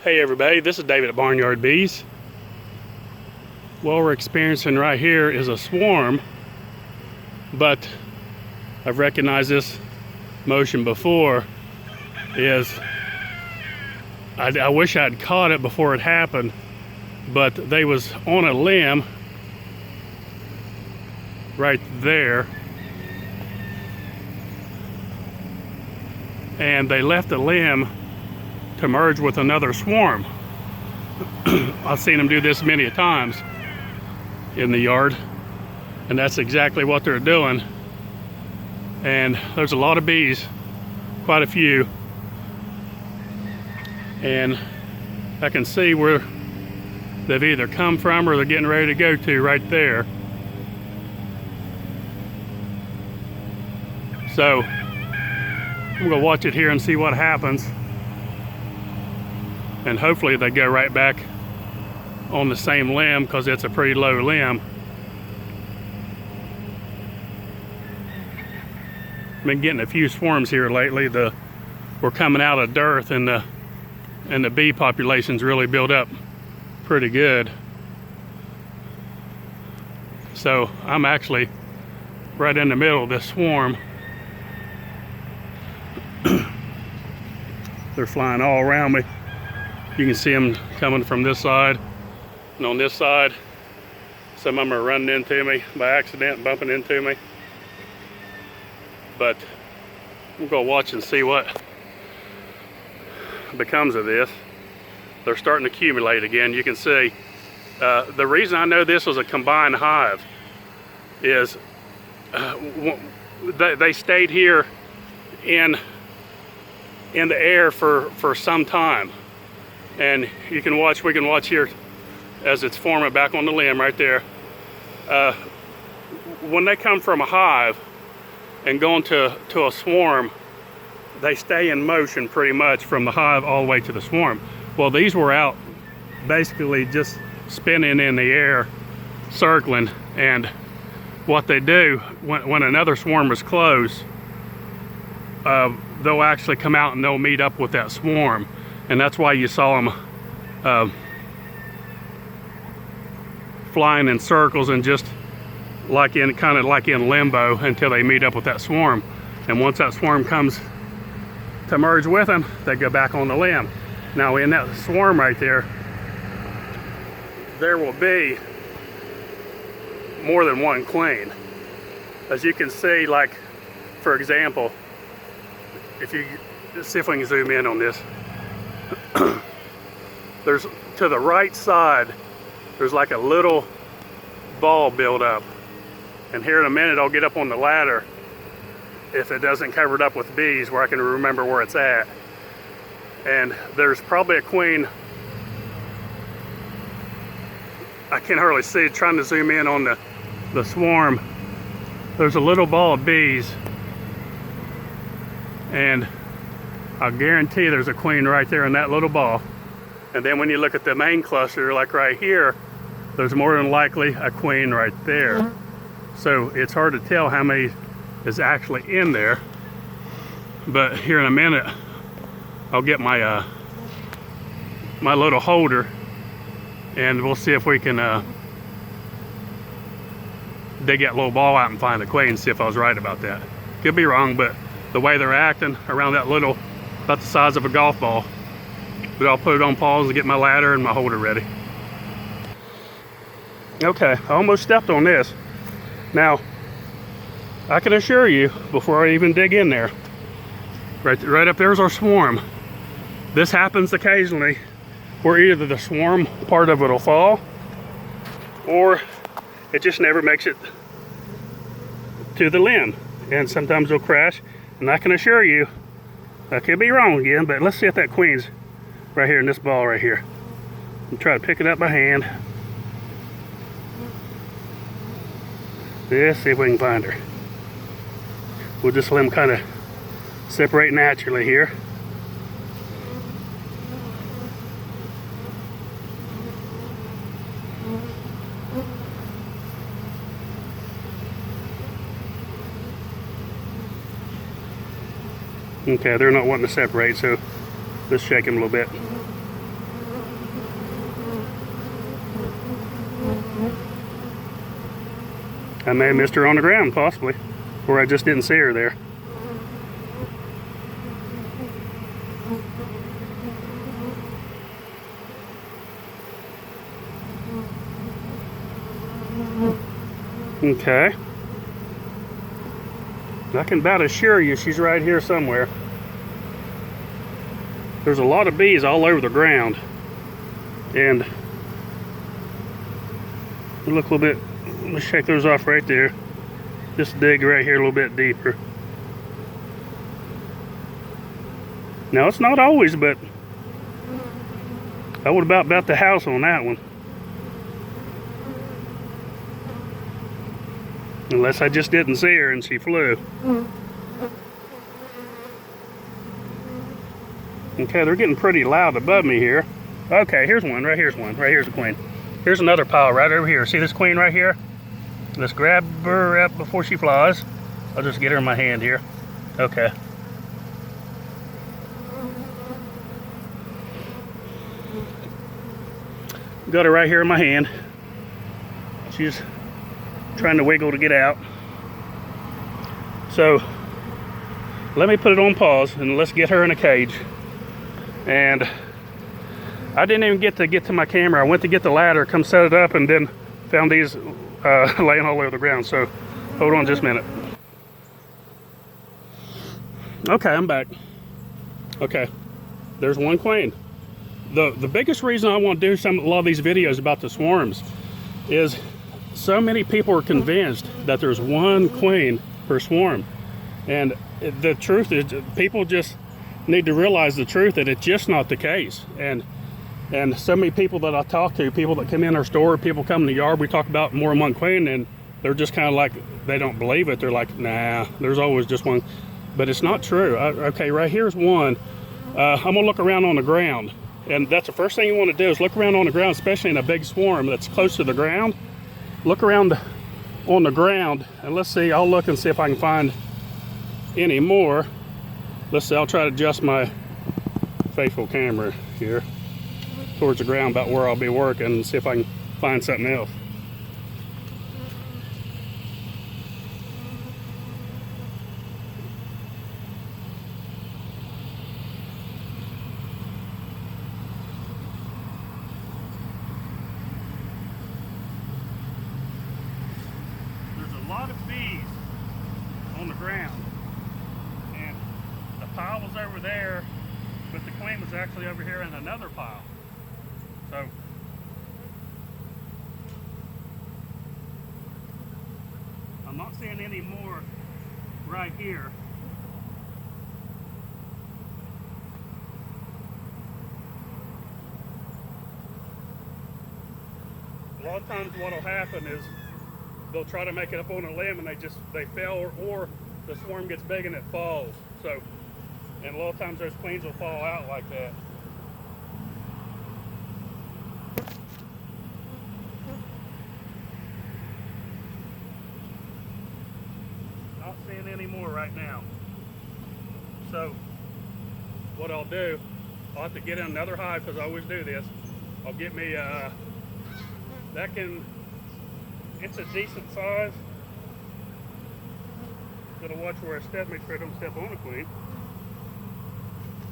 Hey everybody, this is David at Barnyard Bees. What we're experiencing right here is a swarm, but I've recognized this motion before. I wish I'd caught it before it happened, but they was on a limb right there, and they left the limb to merge with another swarm. I've seen them do this many times in the yard, and that's exactly what they're doing. And there's a lot of bees, quite a few, and I can see where they've either come from or they're getting ready to go to right there. So I'm gonna watch it here and see what happens, and hopefully they go right back on the same limb, because it's a pretty low limb. Been getting a few swarms here lately. We're coming out of dearth, and the bee population's really built up pretty good. So I'm actually right in the middle of this swarm. They're flying all around me. You can see them coming from this side and on this side. Some of them are running into me by accident, bumping into me. But I'm gonna watch and see what becomes of this. They're starting to accumulate again. You can see the reason I know this was a combined hive is they stayed here in the air for some time. And we can watch here as it's forming back on the limb right there. When they come from a hive and go into a swarm, they stay in motion pretty much from the hive all the way to the swarm. Well, these were out basically just spinning in the air, circling, and what they do when another swarm is close, they'll actually come out and they'll meet up with that swarm. And that's why you saw them flying in circles and just kind of like in limbo until they meet up with that swarm. And once that swarm comes to merge with them, they go back on the limb. Now in that swarm right there, there will be more than one queen. As you can see, like for example, if you just see if we can zoom in on this. There's, to the right side, there's like a little ball build up, and here in a minute I'll get up on the ladder if it doesn't cover it up with bees where I can remember where it's at. And there's probably a queen. I can't hardly see it, trying to zoom in on the swarm. There's a little ball of bees, and I'll guarantee there's a queen right there in that little ball. And then when you look at the main cluster, like right here, there's more than likely a queen right there. So it's hard to tell how many is actually in there. But here in a minute, I'll get my my little holder, and we'll see if we can dig that little ball out and find the queen, see if I was right about that. Could be wrong, but the way they're acting around that little, about the size of a golf ball. But I'll put it on pause and get my ladder and my holder ready. Okay, I almost stepped on this. Now, I can assure you, before I even dig in there, right up there's our swarm. This happens occasionally, where either the swarm part of it will fall, or it just never makes it to the limb. And sometimes it'll crash, and I can assure you, I could be wrong again, but let's see if that queen's right here in this ball right here. And try to pick it up by hand. Let's see if we can find her. We'll just let them kind of separate naturally here. Okay, they're not wanting to separate, so let's shake them a little bit. I may have missed her on the ground, possibly, or I just didn't see her there. Okay. I can about assure you she's right here somewhere. There's a lot of bees all over the ground. And look a little bit, let's shake those off right there. Just dig right here a little bit deeper. Now it's not always, but I would about bet the house on that one. Unless I just didn't see her and she flew. Okay, they're getting pretty loud above me here. Okay, here's one. Right here's one. Right here's the queen. Here's another pile right over here. See this queen right here? Let's grab her up before she flies. I'll just get her in my hand here. Okay. Got her right here in my hand. She's trying to wiggle to get out. So let me put it on pause and let's get her in a cage. And I didn't even get to my camera. I went to get the ladder, come set it up, and then found these laying all over the ground. So hold on just a minute. Okay, I'm back. Okay, there's one queen. The biggest reason I want to do a lot of these videos about the swarms is so many people are convinced that there's one queen per swarm. And the truth is, people just need to realize the truth that it's just not the case. And so many people that I talk to, people that come in our store, people come in the yard, we talk about more than one queen, and they're just kind of like, they don't believe it. They're like, nah, there's always just one. But it's not true. Okay, right here's one. I'm gonna look around on the ground. And that's the first thing you want to do is look around on the ground, especially in a big swarm that's close to the ground. Look around on the ground, and let's see, I'll look and see if I can find any more. Let's see, I'll try to adjust my faithful camera here towards the ground about where I'll be working and see if I can find something else. There's a lot of bees on the ground, and the pile was over there, but the queen was actually over here in another pile. So I'm not seeing any more right here. A lot of times what will happen is they'll try to make it up on a limb and they fail, or the swarm gets big and it falls. So, and a lot of times those queens will fall out like that. Not seeing any more right now. So what I'll do, I'll have to get in another hive, because I always do this. I'll get me it's a decent size. Gotta watch where I step, make sure I don't step on a queen.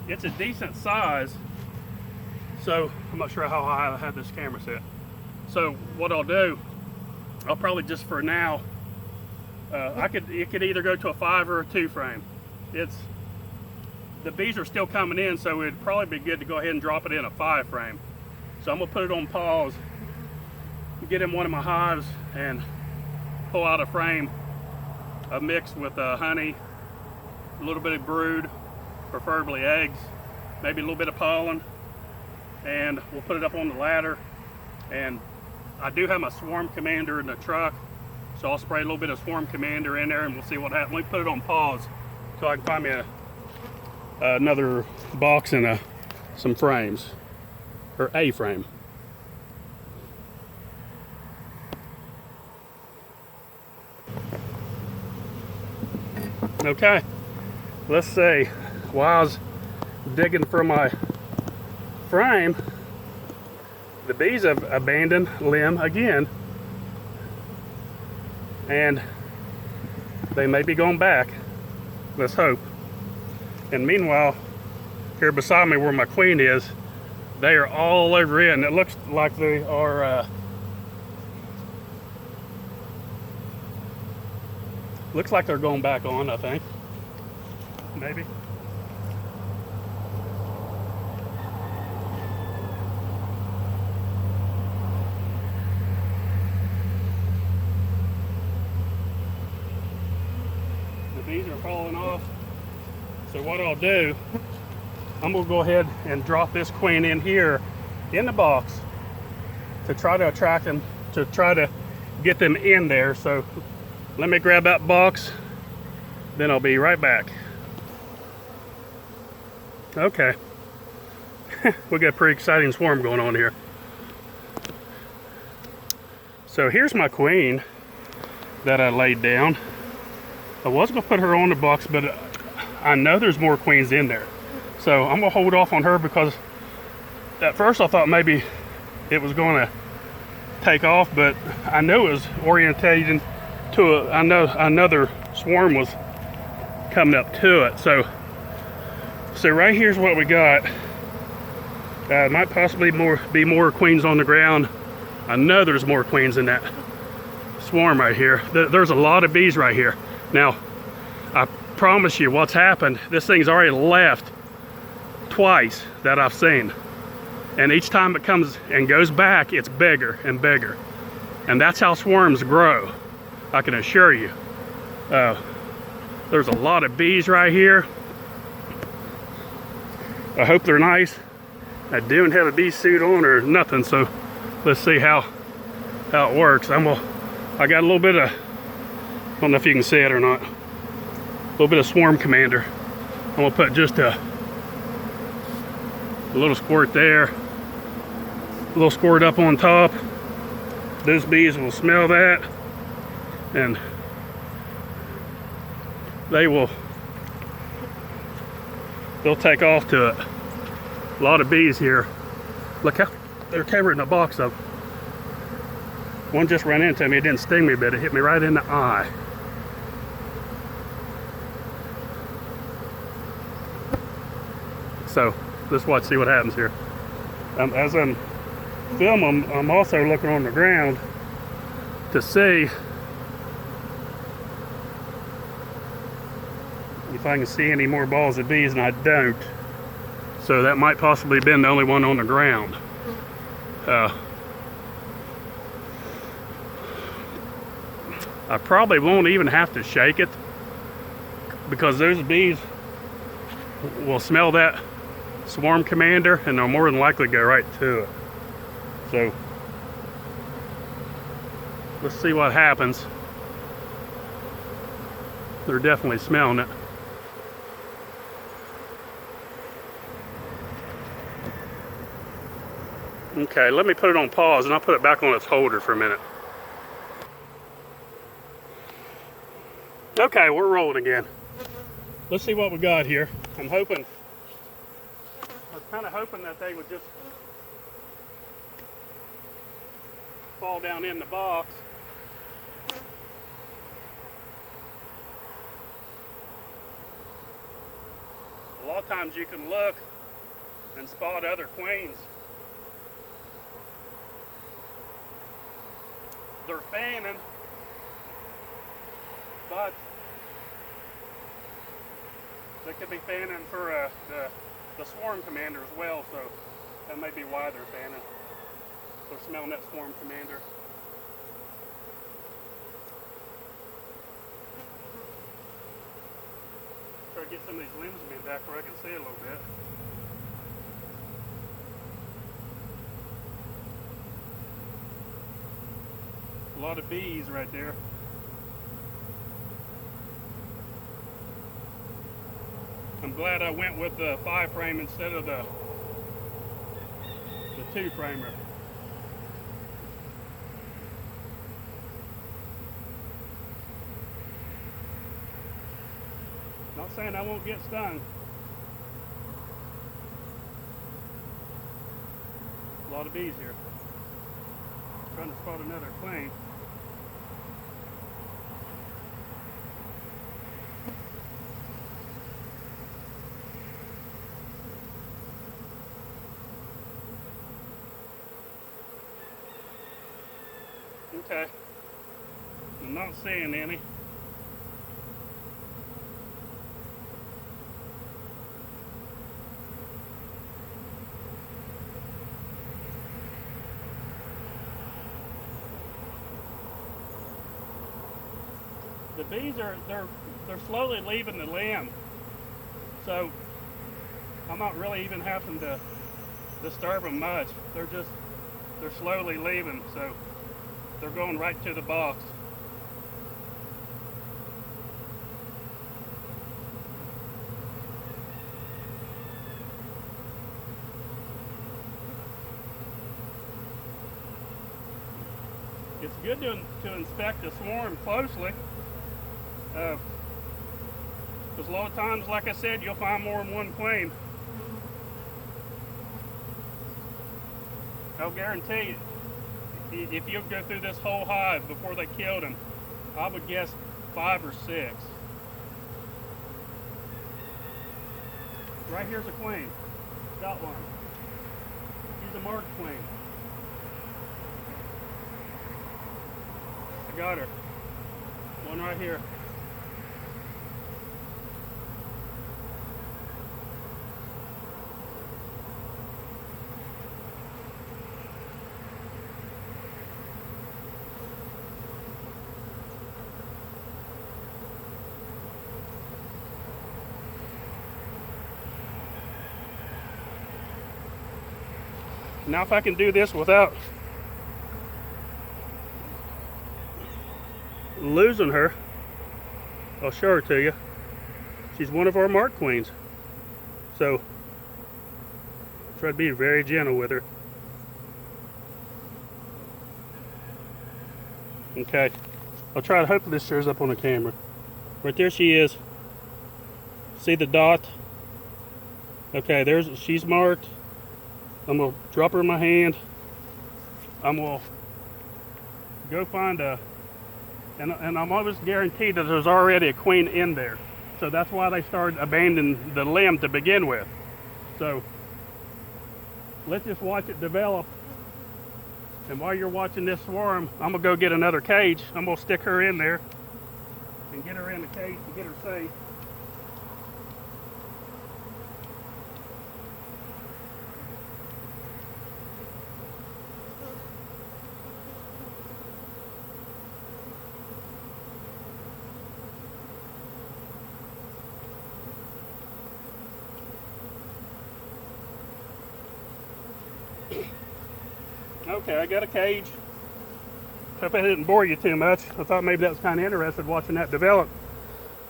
It's a decent size, so I'm not sure how high I have this camera set. So what I'll do, I'll probably just for now, it could either go to a 5 or a 2 frame. The bees are still coming in, so it'd probably be good to go ahead and drop it in a 5 frame. So I'm gonna put it on pause, get in one of my hives and pull out a frame, a mix with honey, a little bit of brood, preferably eggs, maybe a little bit of pollen, and we'll put it up on the ladder. And I do have my swarm commander in the truck, so I'll spray a little bit of swarm commander in there and we'll see what happens. Let me put it on pause so I can find me another box and some frames, or a frame. Okay, let's see. While I was digging for my frame, the bees have abandoned limb again, and they may be going back. Let's hope. And meanwhile, here beside me where my queen is, they are all over it, and it looks like they are looks like they're going back on, I think. Maybe. The bees are falling off. So what I'll do, I'm gonna go ahead and drop this queen in here in the box to try to attract them, to try to get them in there. So let me grab that box, then I'll be right back. Okay. We got a pretty exciting swarm going on here. So here's my queen that I laid down. I was gonna put her on the box, but I know there's more queens in there. So I'm gonna hold off on her because at first I thought maybe it was gonna take off, but I knew it was orientating to I know another swarm was coming up to it. So right here's what we got. Might possibly be more queens on the ground. I know there's more queens in that swarm right here. There's a lot of bees right here. Now, I promise you what's happened, this thing's already left twice that I've seen. And each time it comes and goes back, it's bigger and bigger. And that's how swarms grow, I can assure you. There's a lot of bees right here. I hope they're nice. I don't have a bee suit on or nothing, so let's see how it works. I got a little bit of, I don't know if you can see it or not, a little bit of Swarm Commander. I'm gonna put just a little squirt there, a little squirt up on top. Those bees will smell that, and they'll take off to it. A lot of bees here. Look how they're covered in a box of. One just ran into me. It didn't sting me, but it hit me right in the eye. So let's see what happens here. As I'm filming, I'm also looking on the ground to see if I can see any more balls of bees, and I don't. So that might possibly have been the only one on the ground. I probably won't even have to shake it because those bees will smell that Swarm Commander and they'll more than likely go right to it. So let's see what happens. They're definitely smelling it. Okay, let me put it on pause and I'll put it back on its holder for a minute. Okay, we're rolling again. Let's see what we got here. I'm kind of hoping that they would just fall down in the box. A lot of times you can look and spot other queens. They're fanning, but they could be fanning for the Swarm Commander as well, so that may be why they're fanning. They're smelling that Swarm Commander. Try to get some of these limbs to be back where I can see a little bit. A lot of bees right there. I'm glad I went with the 5-frame instead of the 2-framer. Not saying I won't get stung. A lot of bees here. Trying to spot another queen. Okay. I'm not seeing any. The bees are they're slowly leaving the limb, so I'm not really even having to disturb them much. They're slowly leaving, so they're going right to the box. It's good to inspect the swarm closely. Because a lot of times, like I said, you'll find more than one queen. I'll guarantee you, if you go through this whole hive before they killed him, I would guess 5 or 6. Right here's a queen. Got one. She's a marked queen. I got her. One right here. Now if I can do this without losing her, I'll show her to you. She's one of our mark queens. So try to be very gentle with her. Okay, I'll try to hope this shows up on the camera. Right there she is. See the dot? Okay, she's marked. I'm gonna drop her in my hand. I'm gonna go find and I'm almost guaranteed that there's already a queen in there. So that's why they started abandoning the limb to begin with. So let's just watch it develop. And while you're watching this swarm, I'm gonna go get another cage. I'm gonna stick her in there and get her in the cage to get her safe. Okay, I got a cage. Hope I didn't bore you too much. I thought maybe that was kind of interesting watching that develop.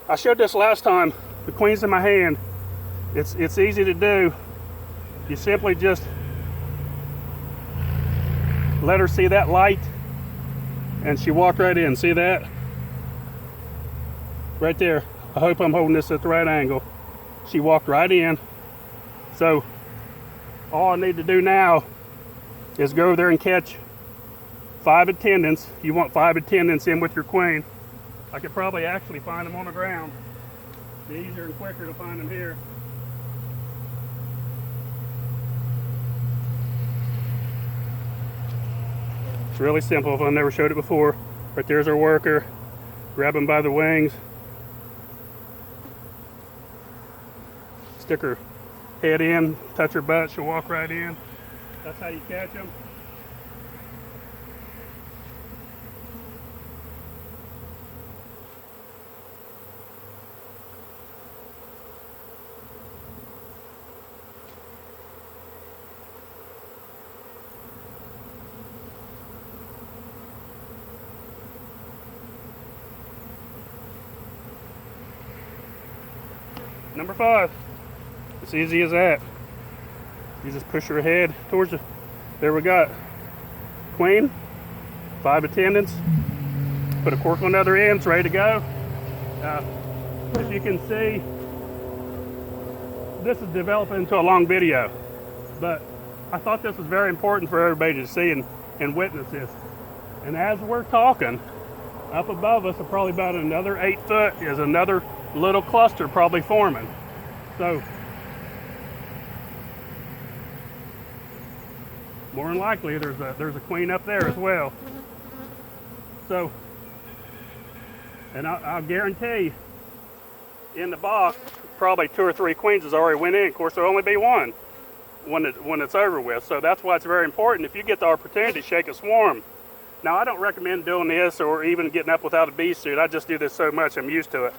I showed this last time. The queen's in my hand. It's easy to do. You simply just let her see that light, and she walked right in. See that? Right there. I hope I'm holding this at the right angle. She walked right in. So all I need to do now is go over there and catch 5 attendants. You want 5 attendants in with your queen. I could probably actually find them on the ground. It'd be easier and quicker to find them here. It's really simple if I never showed it before. Right there's our worker. Grab them by the wings. Stick her head in, touch her butt, she'll walk right in. That's how you catch them. Number 5. It's easy as that. You just push her head towards the, there we got queen, 5 attendants, put a cork on the other end, it's ready to go. As you can see, this is developing into a long video, but I thought this was very important for everybody to see and witness this. And as we're talking, up above us, probably about another 8 foot, is another little cluster probably forming. So more than likely there's a queen up there as well. So, and I'll guarantee in the box, probably 2 or 3 queens has already went in. Of course, there'll only be one when it's over with. So that's why it's very important, if you get the opportunity, shake a swarm. Now, I don't recommend doing this or even getting up without a bee suit. I just do this so much, I'm used to it.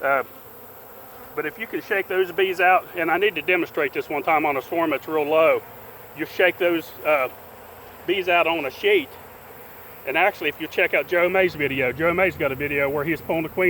But if you can shake those bees out, and I need to demonstrate this one time on a swarm that's real low. You shake those bees out on a sheet. And actually, if you check out Joe May's video, Joe May's got a video where he's pulling the queen